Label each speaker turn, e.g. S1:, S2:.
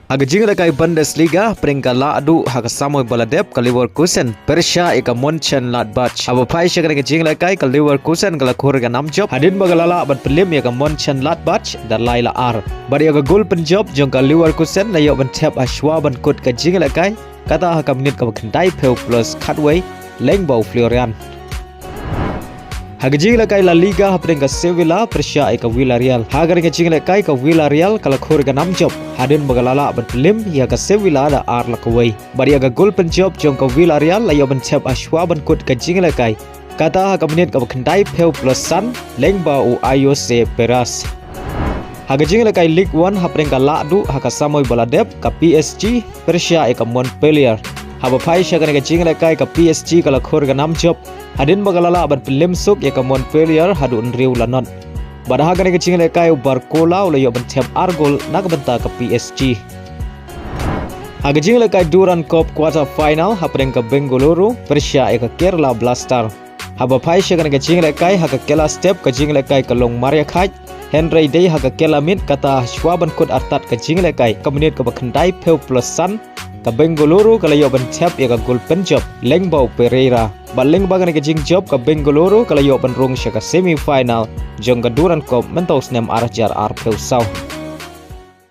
S1: Haga jingla kai Bundesliga peringkat Haduh Haka samoi baladep ke Leverkusen Persha eka Monchen Ladbach aba pai shakana ke jingla kai ke Leverkusen kala khurga 6 job hadin bagalala ban pelim eka Monchen Ladbach dan Laila R bari eka gol penjob jong ke Leverkusen layo ban tap ashwa ban kut ke jingla kai kata Haka Minit ke kendai peu plus Khyrwit lengbau Florian Haga jingla kai La Liga peringkat Sevilla Persha eka Villarreal haga ke jingla kai ke Villarreal kala khurga 6 job hadin bagalala ban pelim ya ke Sevilla da ar lakawai bari aga gol penjob jong ke Villarreal layo ban tap ashwa ban kut ke jingla kai kata Haka Minit ke kendai peu plus san lengbau Ayose Peras Haga jingla kai League 1 peringkat Haduh Haka samoi baladep ke PSG Persha eka Montpellier haba pai shakana ke jingla kai ke PSG kala khurga 6 job hadin bagalala ban pelim suk ya ke Montpellier Haduh nriu lanot pada haga ke jingla kai Barcola ulayo ban tap argol nak benta ke PSG haga jingla kai Duran Cup quarter final hapring ke Bengaluru Persha eka Kerala Blaster haba pai shakana ke jingla kai haka kela step ke jingla kai ke Long Maria Khai Henry Day haka kela mit kata shwaban kut artat ke jingla kai ke Minit ke bakandai peu plus san ke Bengaluru kalayo ban tap ya ke gol penjob lengbau Pereira baling bagan ke jing job ke Bengaluru kalayo ban Rung shaka semi final jong ke Duran Cup mentos nem arah jar ar peu sau